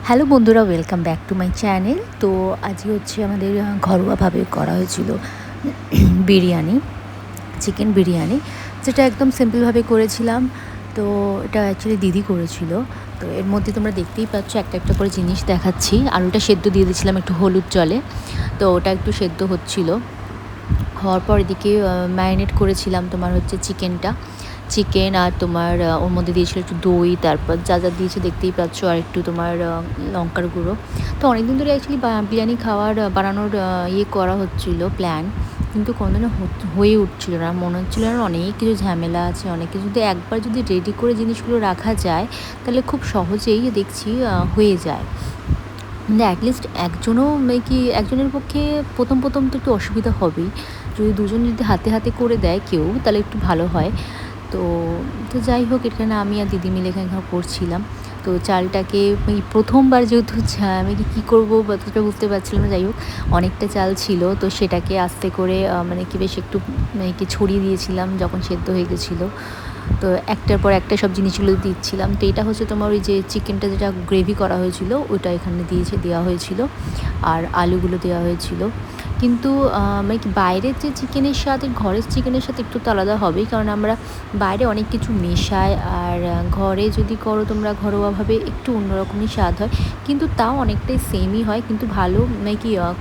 Hello বন্ধুরা, welcome back to my channel. তো আজকে হচ্ছে আমাদের ঘরোয়াভাবে করা হয়েছিল বিরিয়ানি, চিকেন বিরিয়ানি, যেটা একদম সিম্পলভাবে করেছিলাম। তো এটা অ্যাকচুয়ালি দিদি করেছিল। তো এর মধ্যে তোমরা দেখতেই পাচ্ছ একটা একটা করে জিনিস দেখাচ্ছি। আলুটা সেদ্ধ দিয়ে দিয়েছিলাম একটু হলুদ জলে, তো ওটা একটু সেদ্ধ হচ্ছিল। হওয়ার পর এদিকে ম্যারিনেট করেছিলাম তোমার হচ্ছে চিকেন আর তোমার ওর মধ্যে দিয়েছিল একটু দই, তারপর যা যা দিয়েছে দেখতেই পাচ্ছ, আর একটু তোমার লঙ্কার গুঁড়ো। তো অনেকদিন ধরে অ্যাকচুয়ালি বিরিয়ানি বানানোর করা হচ্ছিল প্ল্যান, কিন্তু কোনোদিনও হয়ে উঠছিল না। মনে হচ্ছিল না, অনেক কিছু ঝামেলা আছে, অনেক কিছু। কিন্তু একবার যদি রেডি করে জিনিসগুলো রাখা যায় তাহলে খুব সহজেই দেখছি হয়ে যায়। কিন্তু অ্যাটলিস্ট একজনের পক্ষে প্রথম তো একটু অসুবিধা হবেই। যদি দুজন যদি হাতে হাতে করে দেয় কেউ, তাহলে একটু ভালো হয়। তো তো যাই হোক, এখানে আমি আর দিদি মিলে এখানে করছিলাম। তো চালটাকে প্রথমবার যেহেতু আমি কী করবো অতটা বুঝতে পারছিলাম না। যাই হোক, অনেকটা চাল ছিল, তো সেটাকে আস্তে করে বেশ একটু ছড়িয়ে দিয়েছিলাম যখন সেদ্ধ হয়ে গেছিলো। তো একটার পর একটা সব জিনিসগুলো দিচ্ছিলাম। তো এটা হচ্ছে তোমার ওই যে চিকেনটা যেটা গ্রেভি করা হয়েছিল ওটা এখানে দেওয়া হয়েছিল, আর আলুগুলো দেওয়া হয়েছিল। কিন্তু বাইরের যে চিকেনের স্বাদ ঘরের চিকেনের সাথে একটু তো আলাদা হবেই, কারণ আমরা বাইরে অনেক কিছু মেশাই, আর ঘরে যদি করো তোমরা ঘরোয়াভাবে একটু অন্যরকমই স্বাদ হয়। কিন্তু তাও অনেকটাই সেমই হয়, কিন্তু ভালো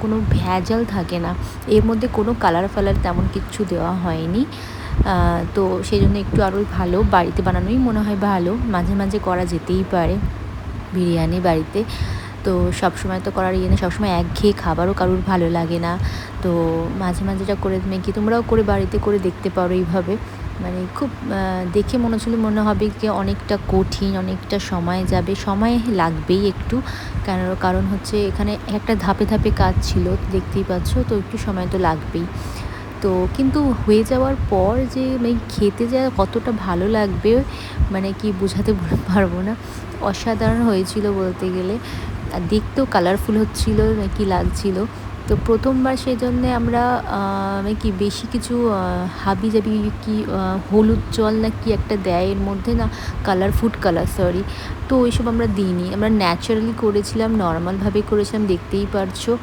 কোনো ভেজাল থাকে না এর মধ্যে, কোনো কালার তেমন কিচ্ছু দেওয়া হয়নি। তো সেই জন্য একটু আরও ভালো বাড়িতে বানানোই মনে হয় ভালো। মাঝে মাঝে করা যেতেই পারে বিরিয়ানি বাড়িতে। তো সবসময় তো করার না, সবসময় একঘেয়ে খাবারও কারোর ভালো লাগে না। তো মাঝে মাঝে এটা করে তোমরাও করে বাড়িতে করে দেখতে পারো এইভাবে। খুব দেখে মনে হবে কি অনেকটা কঠিন, অনেকটা সময় যাবে, সময় লাগবেই একটু। কারণ হচ্ছে এখানে একটা ধাপে ধাপে কাজ ছিল, দেখতেই পাচ্ছ, তো একটু সময় তো লাগবেই। তো কিন্তু হয়ে যাওয়ার পর যে খেতে যা কতটা ভালো লাগবে কি বোঝাতে পারবো না। অসাধারণ হয়েছিল বলতে গেলে, আর দেখতেও কালারফুল হচ্ছিল, লাগছিল। তো প্রথমবার সেই জন্যে আমরা বেশি কিছু হাবিজাবি হলুদ জল না কি একটা দেয় এর মধ্যে, না ফুড কালার, সরি। তো ওইসব আমরা দিইনি, আমরা ন্যাচারালি করেছিলাম, নর্মালভাবে করেছিলাম, দেখতেই পারছো।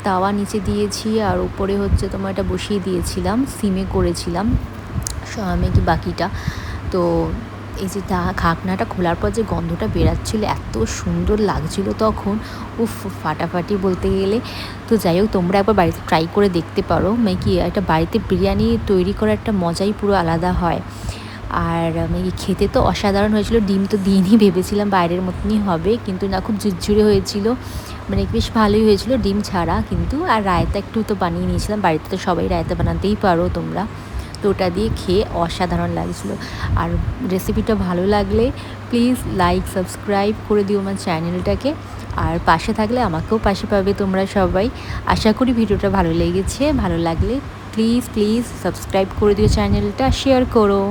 তাওয়া নিচে দিয়েছি, আর উপরে হচ্ছে তোমার এটা বসিয়ে দিয়েছিলাম, সিমে করেছিলাম বাকিটা। তো এই যে ঢাকনাটা খোলার পর যে গন্ধটা বেরাচ্ছিলো, এত সুন্দর লাগছিলো তখন, উফ, ফাটাফাটি বলতে গেলে। তো যাই হোক, তোমরা একবার বাড়িতে ট্রাই করে দেখতে পারো। একটা বাড়িতে বিরিয়ানি তৈরি করার একটা মজাই পুরো আলাদা হয়। আর খেতে তো অসাধারণ হয়েছিল। ডিম তো দিইনি, ভেবেছিলাম বাইরের মতনই হবে, কিন্তু না, খুব ঝুরঝুরে হয়েছিল, বেশ ভালোই হয়েছিল ডিম ছাড়া। কিন্তু আর রায়তা একটু তো বানিয়ে নিয়েছিলাম, বাড়িতে তো সবাই রায়তা বানাতেই পারো তোমরা। তো ওটা দিয়ে খেয়ে অসাধারণ লাগছিলো। আর রেসিপিটা ভালো লাগলে প্লিজ লাইক সাবস্ক্রাইব করে দিও আমার চ্যানেলটাকে, আর পাশে থাকলে আমাকেও পাশে পাবে তোমরা সবাই। আশা করি ভিডিওটা ভালো লেগেছে। ভালো লাগলে প্লিজ সাবস্ক্রাইব করে দিও চ্যানেলটা, শেয়ার করো।